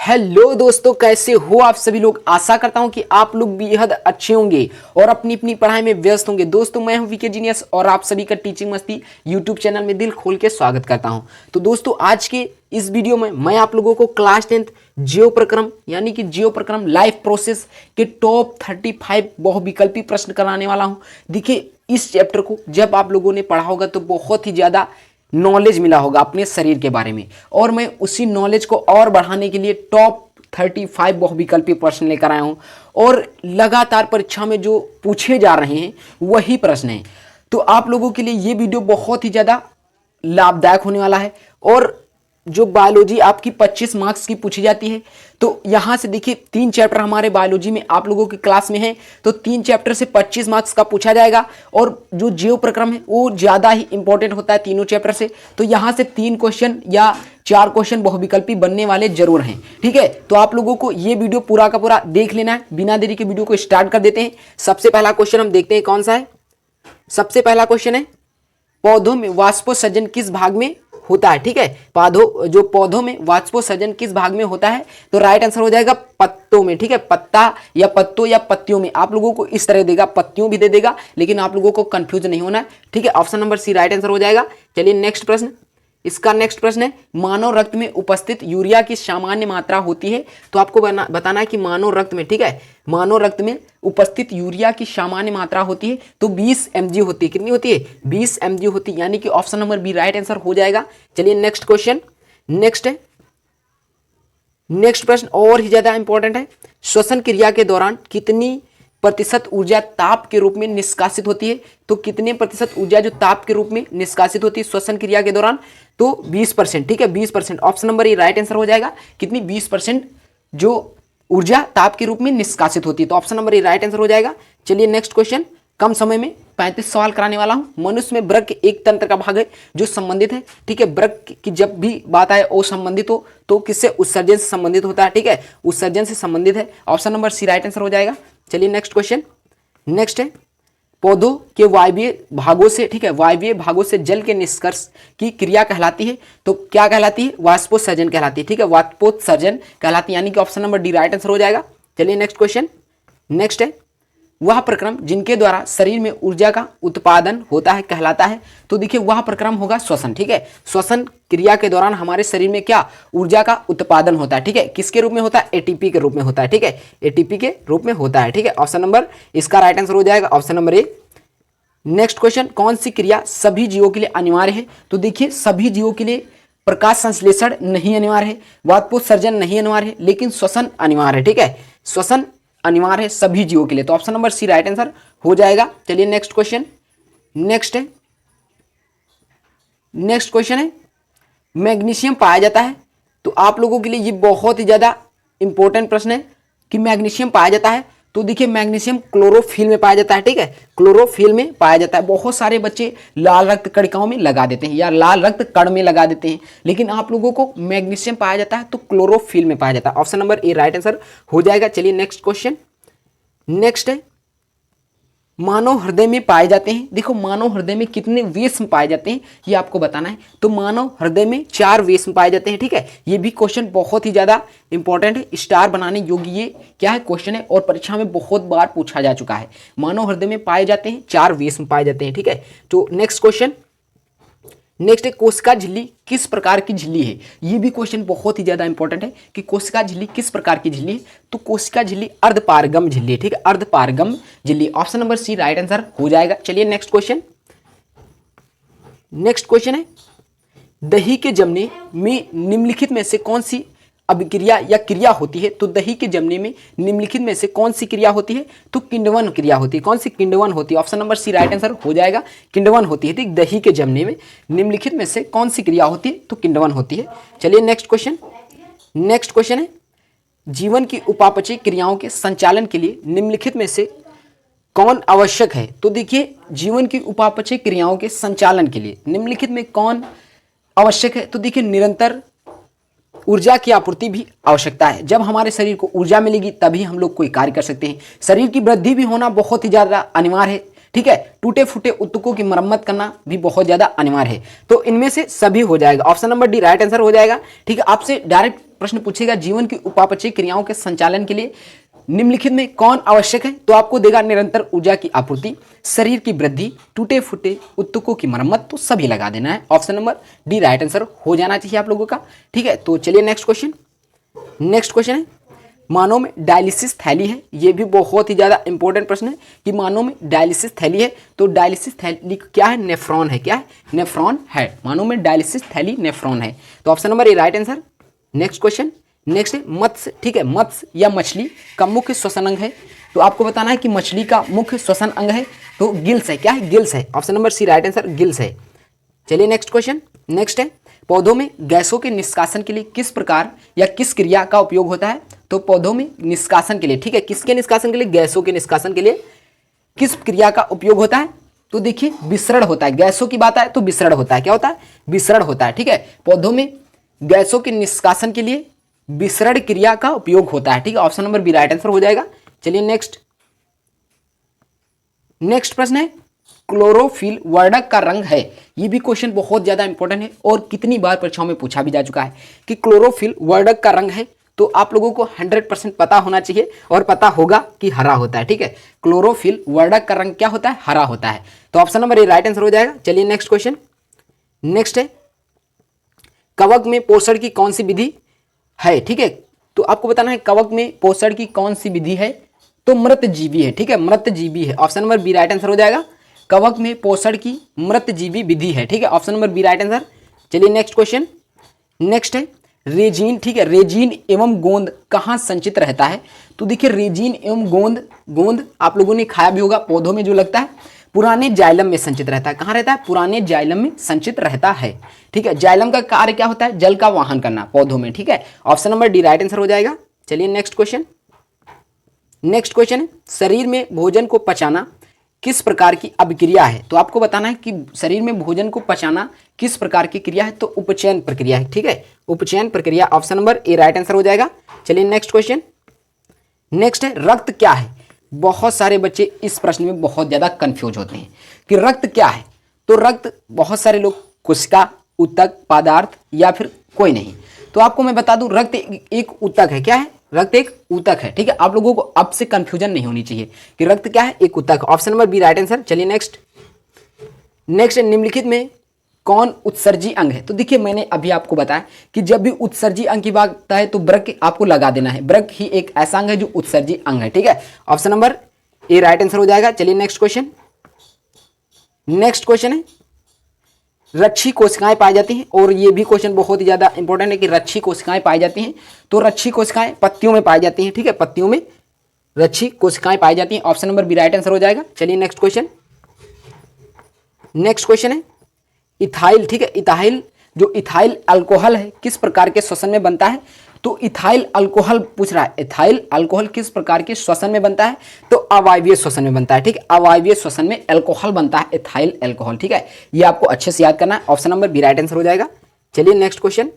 Hello दोस्तों, कैसे हो आप सभी लोग। आशा करता हूं कि आप लोग बेहद अच्छे होंगे और अपनी अपनी पढ़ाई में व्यस्त होंगे। दोस्तों, मैं हूं वीके जीनियस और आप सभी का टीचिंग मस्ती यूट्यूब चैनल में दिल खोल के स्वागत करता हूं। तो दोस्तों, आज के इस वीडियो में मैं आप लोगों को क्लास 10th जियो प्रक्रम यानी कि जियो प्रक्रम लाइफ प्रोसेस के टॉप 35 बहुविकल्पी प्रश्न कराने वाला हूं। देखिए, इस चैप्टर को जब आप लोगों ने पढ़ा होगा तो बहुत ही ज़्यादा नॉलेज मिला होगा अपने शरीर के बारे में, और मैं उसी नॉलेज को और बढ़ाने के लिए टॉप 35 बहुविकल्पी प्रश्न लेकर आया हूं। और लगातार परीक्षा में जो पूछे जा रहे हैं वही प्रश्न हैं। तो आप लोगों के लिए ये वीडियो बहुत ही ज़्यादा लाभदायक होने वाला है। और जो बायोलॉजी आपकी 25 मार्क्स की पूछी जाती है, तो यहाँ से देखिए 3 चैप्टर हमारे बायोलॉजी में आप लोगों की क्लास में है, तो 3 चैप्टर से 25 मार्क्स का पूछा जाएगा। और जो जियो प्रक्रम है वो ज़्यादा ही इंपॉर्टेंट होता है तीनों चैप्टर से, तो यहाँ से 3 क्वेश्चन या 4 क्वेश्चन बहुविकल्पी बनने वाले जरूर हैं। ठीक है, तो आप लोगों को ये वीडियो पूरा का पूरा देख लेना है। बिना देरी के वीडियो को स्टार्ट कर देते हैं। सबसे पहला क्वेश्चन हम देखते हैं कौन सा है। सबसे पहला क्वेश्चन है, पौधों में वाष्पोत्सर्जन किस भाग में होता है। ठीक है, पौधों में वाष्पोत्सर्जन किस भाग में होता है, तो राइट आंसर हो जाएगा पत्तों में। ठीक है, पत्ता या पत्तों या पत्तियों में आप लोगों को इस तरह देगा, पत्तियों भी दे देगा, लेकिन आप लोगों को कंफ्यूज नहीं होना है। ठीक है, option number C right answer हो जाएगा। चलिए नेक्स्ट प्रश्न। इसका नेक्स्ट प्रश्न है, मानव रक्त में उपस्थित यूरिया की सामान्य मात्रा होती है। तो आपको बताना है कि मानव रक्त में, ठीक है, मानव रक्त में उपस्थित यूरिया की सामान्य मात्रा होती है तो 20 mg होती है। कितनी होती है? 20 mg होती है, यानी कि option number B right answer हो जाएगा। चलिए नेक्स्ट क्वेश्चन। नेक्स्ट प्रश्न और ही ज्यादा इंपॉर्टेंट है। श्वसन क्रिया के दौरान कितनी प्रतिशत ऊर्जा ताप के रूप में निष्कासित होती है। तो कितने प्रतिशत ऊर्जा जो ताप के रूप में निष्कासित होती है श्वसन क्रिया के दौरान, तो 20%। ठीक है, 20%। Option number A right answer हो जाएगा। कितनी? 20% जो ऊर्जा ताप के रूप में निष्कासित होती है, तो option number A right answer हो जाएगा। चलिए नेक्स्ट क्वेश्चन। कम समय में 35 सवाल कराने वाला हूं। मनुष्य में वृक्क एक तंत्र का भाग है जो संबंधित है। ठीक है, वृक्क की जब भी बात आए वो संबंधित हो तो किससे? उत्सर्जन से संबंधित होता है। ठीक है, उत्सर्जन से संबंधित है। Option number C right answer हो जाएगा। चलिए नेक्स्ट क्वेश्चन। नेक्स्ट है, पौधों के वायवीय भागों से, ठीक है, वायवीय भागों से जल के निष्कर्ष की क्रिया कहलाती है। तो क्या कहलाती है? वाष्पोत्सर्जन कहलाती है। ठीक है, वाष्पोत्सर्जन कहलाती है, यानी कि option number D right answer हो जाएगा। चलिए नेक्स्ट क्वेश्चन। नेक्स्ट है, वह प्रक्रम जिनके द्वारा शरीर में ऊर्जा का उत्पादन होता है कहलाता है। तो देखिए, वह प्रक्रम होगा श्वसन। ठीक है, श्वसन क्रिया के दौरान हमारे शरीर में क्या? ऊर्जा का उत्पादन होता है। ठीक है, किसके रूप में होता है? एटीपी के रूप में होता है। ठीक है, एटीपी के रूप में होता है। ठीक है, ऑप्शन नंबर इसका राइट आंसर हो जाएगा, option number A. Next question, कौन सी क्रिया सभी जीवों के लिए अनिवार्य है। तो देखिए, सभी जीवों के लिए प्रकाश संश्लेषण नहीं अनिवार्य है, वाष्पोत्सर्जन नहीं अनिवार्य है, लेकिन श्वसन अनिवार्य है। ठीक है, श्वसन अनिवार्य है सभी जीवों के लिए, तो option number C right answer हो जाएगा। चलिए नेक्स्ट क्वेश्चन। नेक्स्ट क्वेश्चन है, मैग्नीशियम पाया जाता है। तो आप लोगों के लिए ये बहुत ही ज्यादा इंपॉर्टेंट प्रश्न है कि मैग्नीशियम पाया जाता है। तो देखिए, मैग्नीशियम क्लोरोफिल में पाया जाता है। ठीक है, क्लोरोफिल में पाया जाता है। बहुत सारे बच्चे लाल रक्त कणिकाओं में लगा देते हैं या लाल रक्त कण में लगा देते हैं, लेकिन आप लोगों को मैग्नीशियम पाया जाता है तो क्लोरोफिल में पाया जाता है। Option number A right answer हो जाएगा। चलिए नेक्स्ट क्वेश्चन। नेक्स्ट है, मानव हृदय में पाए जाते हैं। देखो, मानव हृदय में कितने वेश्म पाए जाते हैं ये आपको बताना है। तो मानव हृदय में 4 वेश्म पाए जाते हैं। ठीक है, ये भी क्वेश्चन बहुत ही ज्यादा इंपॉर्टेंट है, स्टार बनाने योग्य ये क्या है क्वेश्चन है, और परीक्षा में बहुत बार पूछा जा चुका है। मानव हृदय में पाए जाते हैं 4 वेश्म पाए जाते हैं। ठीक है, तो नेक्स्ट क्वेश्चन। नेक्स्ट है, कोशिका झिल्ली किस प्रकार की झिल्ली है। ये भी क्वेश्चन बहुत ही ज्यादा इंपॉर्टेंट है कि कोशिका झिल्ली किस प्रकार की झिल्ली है। तो कोशिका झिल्ली अर्धपारगम झिल्ली है। ठीक है, अर्धपारगम झिल्ली, option number C right answer हो जाएगा। चलिए नेक्स्ट क्वेश्चन। नेक्स्ट क्वेश्चन है, दही के जमने में निम्नलिखित में से कौन सी अभिक्रिया या क्रिया होती है। तो दही के जमने में निम्नलिखित में से कौन सी क्रिया होती है। तो किण्वन क्रिया होती है। कौन सी? किण्वन होती है। Option number C right answer हो जाएगा, किण्वन होती है। ठीक, दही के जमने में निम्नलिखित में से कौन सी क्रिया होती है, तो किण्वन होती है। चलिए नेक्स्ट क्वेश्चन। नेक्स्ट क्वेश्चन है, जीवन की उपापचयी क्रियाओं के संचालन के लिए निम्नलिखित में से कौन आवश्यक है। तो देखिए, जीवन की उपापचयी क्रियाओं के संचालन के लिए निम्नलिखित में कौन आवश्यक है। तो देखिए, निरंतर ऊर्जा की आपूर्ति भी आवश्यकता है। जब हमारे शरीर को ऊर्जा मिलेगी तभी हम लोग कोई कार्य कर सकते हैं। शरीर की वृद्धि भी होना बहुत ही ज्यादा अनिवार्य है। ठीक है, टूटे फूटे उत्तकों की मरम्मत करना भी बहुत ज्यादा अनिवार्य है। तो इनमें से सभी हो जाएगा, option number D right answer हो जाएगा। ठीक है, आपसे डायरेक्ट प्रश्न पूछेगा जीवन की उपापचयी क्रियाओं के संचालन के लिए निम्नलिखित में कौन आवश्यक है, तो आपको देगा निरंतर ऊर्जा की आपूर्ति, शरीर की वृद्धि, टूटे फूटे उत्तकों की मरम्मत, तो सभी लगा देना है। Option number D right answer हो जाना चाहिए आप लोगों का। ठीक है, तो चलिए नेक्स्ट क्वेश्चन। नेक्स्ट क्वेश्चन है मानव में डायलिसिस थैली है। ये भी बहुत ही ज्यादा इंपॉर्टेंट प्रश्न है कि मानव में डायलिसिस थैली है, तो डायलिसिस थैली क्या है? नेफ्रॉन है। क्या है? नेफ्रॉन है। मानव में डायलिसिस थैली नेफ्रॉन है, तो option number A right answer. Next question. Next है मत्स्य। ठीक है, मत्स्य या मछली का मुख्य श्वसन अंग है, तो आपको बताना है कि मछली का मुख्य श्वसन अंग है तो गिल्स है। क्या है? गिल्स है। Option number C right answer, gills है। चलिए नेक्स्ट क्वेश्चन। नेक्स्ट है पौधों में गैसों के निष्कासन के लिए किस प्रकार या किस क्रिया का उपयोग होता है, तो पौधों में निष्कासन के लिए, ठीक है, किसके निष्कासन के लिए? गैसों के निष्कासन के लिए किस क्रिया का उपयोग होता है, तो देखिए विसरण होता है। गैसों की बात आए तो विसरण होता है। क्या होता है? विसरण होता है। ठीक है, पौधों में गैसों के निष्कासन के लिए विसरण क्रिया का उपयोग होता है। ठीक है, option number B right answer हो जाएगा। चलिए नेक्स्ट। नेक्स्ट प्रश्न है क्लोरोफिल वर्णक का रंग है। ये भी क्वेश्चन बहुत ज्यादा इंपॉर्टेंट है और कितनी बार परीक्षाओं में पूछा भी जा चुका है कि क्लोरोफिल वर्णक का रंग है, तो आप लोगों को 100% पता होना चाहिए और पता होगा कि हरा होता है। ठीक है, क्लोरोफिल वर्णक का रंग क्या होता है? हरा होता है, तो option number A right answer हो जाएगा। चलिए नेक्स्ट क्वेश्चन। नेक्स्ट है कवक में पोषण की कौन सी विधि है? ठीक है, तो आपको बताना है कवक में पोषण की कौन सी विधि है, तो मृतजीवी है। ठीक है, मृतजीवी है। Option number B right answer हो जाएगा। कवक में पोषण की मृतजीवी विधि है। ठीक है, option number B right answer. चलिए नेक्स्ट क्वेश्चन। नेक्स्ट है रेजिन। ठीक है, रेजिन एवं गोंद कहाँ संचित रहता है, तो देखिए रेजिन एवं गोंद आप लोगों ने खाया भी होगा, पौधों में जो लगता है पुराने जाइलम में संचित रहता है। कहाँ रहता है? पुराने जाइलम में संचित रहता है। ठीक है, जाइलम का कार्य क्या होता है? जल का वाहन करना पौधों में। ठीक है, option number D right answer हो जाएगा। चलिए नेक्स्ट क्वेश्चन। नेक्स्ट क्वेश्चन है शरीर में भोजन को पचाना किस प्रकार की अभिक्रिया है, तो आपको बताना है कि शरीर में भोजन को पचाना किस प्रकार की क्रिया है, तो उपचयन प्रक्रिया है। ठीक है, उपचयन प्रक्रिया। Option number A right answer हो जाएगा। चलिए नेक्स्ट क्वेश्चन। नेक्स्ट है रक्त क्या है। बहुत सारे बच्चे इस प्रश्न में बहुत ज्यादा कंफ्यूज होते हैं कि रक्त क्या है, तो रक्त बहुत सारे लोग कोशिका, ऊतक, पदार्थ या फिर कोई नहीं, तो आपको मैं बता दूं रक्त एक ऊतक है। क्या है? रक्त एक ऊतक है। ठीक है, आप लोगों को अब से कंफ्यूजन नहीं होनी चाहिए कि रक्त क्या है? एक ऊतक। Option number B right answer. चलिए नेक्स्ट। नेक्स्ट निम्नलिखित में कौन उत्सर्जी अंग है, तो देखिए मैंने अभी आपको बताया कि जब भी उत्सर्जी अंग की बात आए तो वृक्क आपको लगा देना है। वृक्क ही एक ऐसा अंग है जो उत्सर्जी अंग है। ठीक है, option number A right answer हो जाएगा। चलिए नेक्स्ट क्वेश्चन। नेक्स्ट क्वेश्चन है रक्षी कोशिकाएं पाई जाती हैं, और ये भी क्वेश्चन बहुत ही ज्यादा इंपॉर्टेंट है कि रक्षी कोशिकाएं पाई जाती हैं, तो रक्षी कोशिकाएं पत्तियों में पाई जाती हैं। ठीक है, पत्तियों में रक्षी कोशिकाएं पाई जाती हैं। Option number B right answer हो जाएगा। चलिए नेक्स्ट क्वेश्चन। नेक्स्ट क्वेश्चन है इथाइल। ठीक है, इथाइल जो इथाइल अल्कोहल है किस प्रकार के श्वसन में बनता है, तो इथाइल अल्कोहल पूछ रहा है। इथाइल अल्कोहल किस प्रकार के श्वसन में बनता है, तो अवायवीय श्वसन में बनता है। ठीक है, अवायवीय श्वसन में अल्कोहल बनता है, इथाइल अल्कोहल। ठीक है, ये आपको अच्छे से याद करना है। Option number B right answer हो जाएगा। चलिए नेक्स्ट क्वेश्चन।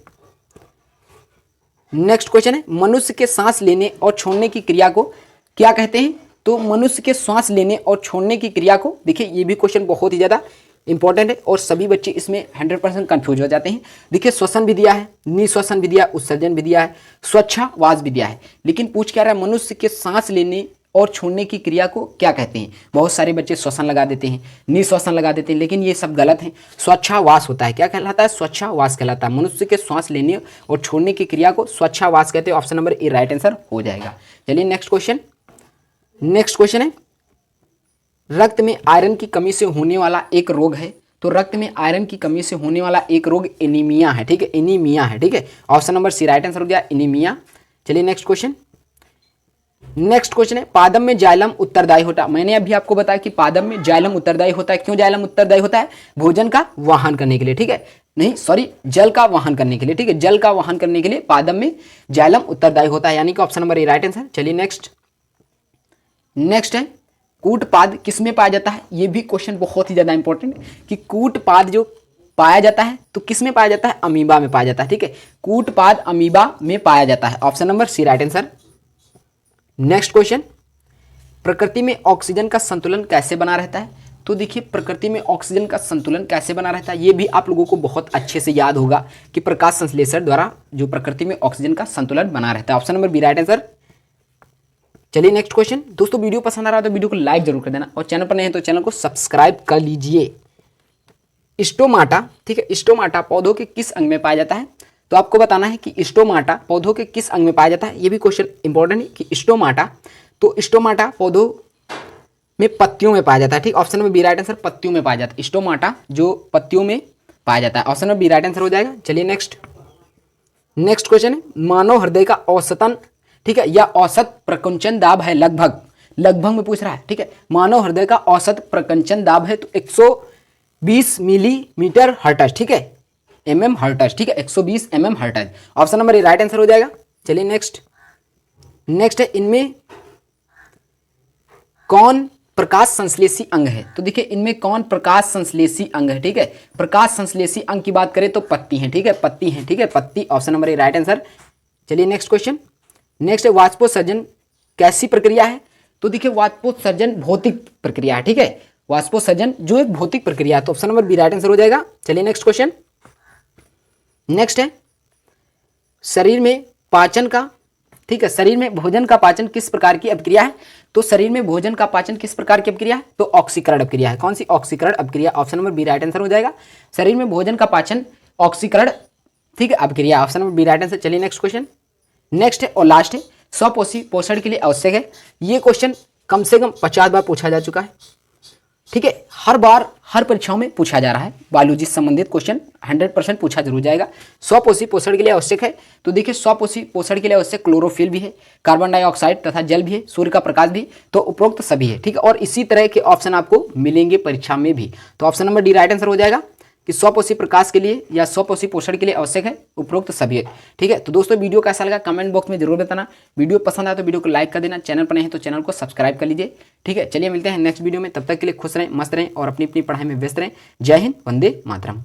नेक्स्ट क्वेश्चन है मनुष्य के सांस लेने और छोड़ने की क्रिया को क्या कहते हैं, तो मनुष्य के सांस लेने और छोड़ने की क्रिया को, देखिए ये भी क्वेश्चन बहुत ही ज्यादा इंपॉर्टेंट है और सभी बच्चे इसमें 100% कंफ्यूज हो जाते हैं। देखिए श्वसन विधिया है, निश्वसन विधिया, उत्सर्जन विधिया है, स्वच्छावास विधिया है, लेकिन पूछ क्या रहा है मनुष्य के सांस लेने और छोड़ने की क्रिया को क्या कहते हैं। बहुत सारे बच्चे श्वसन लगा देते हैं, निश्वसन लगा देते हैं, लेकिन ये सब गलत है। स्वच्छावास होता है। क्या कहलाता है? स्वच्छावास कहलाता है। मनुष्य के सांस लेने और छोड़ने की क्रिया को स्वच्छावास कहते हैं। Option number A right answer हो जाएगा। चलिए नेक्स्ट क्वेश्चन। नेक्स्ट क्वेश्चन है रक्त में आयरन की कमी से होने वाला एक रोग है, तो रक्त में आयरन की कमी से होने वाला एक रोग एनीमिया है। ठीक है, एनीमिया है। ठीक है, option number C right answer हो गया, एनीमिया। चलिए नेक्स्ट क्वेश्चन। नेक्स्ट क्वेश्चन है पादम में जाइलम उत्तरदायी होता है। मैंने अभी आपको बताया कि पादम में जाइलम उत्तरदायी होता है। क्यों जाइलम उत्तरदायी होता है? भोजन का वाहन करने के लिए। ठीक है, नहीं सॉरी, जल का वाहन करने के लिए। ठीक है, जल का वाहन करने के लिए पादम में जाइलम उत्तरदायी होता है, यानी कि option number A right answer. चलिए नेक्स्ट। नेक्स्ट है कूटपाद किस में पाया जाता है। ये भी क्वेश्चन बहुत ही ज्यादा इंपॉर्टेंट है कि कूटपाद जो पाया जाता है तो किस में पाया जाता है? अमीबा में पाया जाता है। ठीक है, कूटपाद अमीबा में पाया जाता है। Option number C right answer. Next question प्रकृति में ऑक्सीजन का संतुलन कैसे बना रहता है, तो देखिए प्रकृति में ऑक्सीजन का संतुलन कैसे बना रहता है, ये भी आप लोगों को बहुत अच्छे से याद होगा कि प्रकाश संश्लेषण द्वारा जो प्रकृति में ऑक्सीजन का संतुलन बना रहता है। Option number B right answer. चलिए नेक्स्ट क्वेश्चन। दोस्तों वीडियो पसंद आ रहा है तो वीडियो को लाइक जरूर कर देना और चैनल पर नए हैं तो चैनल को सब्सक्राइब कर लीजिए। स्टोमाटा, ठीक है, स्टोमाटा पौधों के किस अंग में पाया जाता है? तो आपको बताना है कि स्टोमाटा पौधों के किस अंग में पाया जाता है। ये भी क्वेश्चन इंपॉर्टेंट है कि स्टोमाटा, तो स्टोमाटा पौधों में पत्तियों में पाया जाता है। ठीक, option number B right answer, पत्तियों में पाया जाता है। स्टोमाटा जो पत्तियों में पाया जाता है, option number B right answer हो जाएगा। चलिए नेक्स्ट क्वेश्चन है, मानव हृदय का औसतन, ठीक है, या औसत प्रकुंचन दाब है लगभग में पूछ रहा है। ठीक है, मानव हृदय का औसत प्रकुंचन दाब है तो 120 मिलीमीटर हर्ट्ज, ठीक है, mm हर्ट्ज, ठीक है, 120 mm hertz, option number A right answer हो जाएगा। चलिए नेक्स्ट है, इनमें कौन प्रकाश संश्लेषी अंग है? तो देखिए इनमें कौन प्रकाश संश्लेषी अंग है? ठीक है, प्रकाश संश्लेषी अंग की बात करें तो पत्ती है, ठीक है, पत्ती है, ठीक है, पत्ती, option number A right answer. चलिए नेक्स्ट क्वेश्चन। नेक्स्ट है, वाष्पोत्सर्जन कैसी प्रक्रिया है? तो देखिए वाष्पोत्सर्जन भौतिक प्रक्रिया है, ठीक है, वाष्पोत्सर्जन जो एक भौतिक प्रक्रिया है, तो option number B right answer हो जाएगा। चलिए नेक्स्ट क्वेश्चन। नेक्स्ट है, शरीर में पाचन का, ठीक है, शरीर में भोजन का पाचन किस प्रकार की अभिक्रिया है? तो शरीर में भोजन का पाचन किस प्रकार की अभिक्रिया है? तो ऑक्सीकरण अभिक्रिया है। कौन सी? ऑक्सीकरण अभिक्रिया, option number B right answer हो जाएगा। शरीर में भोजन का पाचन ऑक्सीकरण, ठीक है, अभिक्रिया, option number B right answer. चलिए नेक्स्ट क्वेश्चन। नेक्स्ट है और लास्ट है, स्वपोषी पोषण के लिए आवश्यक है। ये क्वेश्चन कम से कम 50 बार पूछा जा चुका है, ठीक है, हर बार हर परीक्षाओं में पूछा जा रहा है। बायोलॉजी से संबंधित क्वेश्चन 100% पूछा जरूर जाएगा। स्वपोषी पोषण के लिए आवश्यक है, तो देखिए स्वपोषी पोषण के लिए आवश्यक क्लोरोफिल भी है, कार्बन डाइऑक्साइड तथा जल भी है, सूर्य का प्रकाश भी, तो उपरोक्त सभी है, ठीक है, और इसी तरह के ऑप्शन आपको मिलेंगे परीक्षा में भी। तो option number D right answer हो जाएगा कि स्वपोषी प्रकाश के लिए या स्वपोषी पोषण के लिए आवश्यक है, उपरोक्त सभी है, ठीक है। तो दोस्तों वीडियो कैसा लगा कमेंट बॉक्स में जरूर बताना। वीडियो पसंद आया तो वीडियो को लाइक कर देना, चैनल पर नहीं है तो चैनल को सब्सक्राइब कर लीजिए, ठीक है। चलिए मिलते हैं नेक्स्ट वीडियो में, तब तक के लिए खुश रहें, मस्त रहें और अपनी अपनी पढ़ाई में व्यस्त रहें। जय हिंद, वंदे मातरम।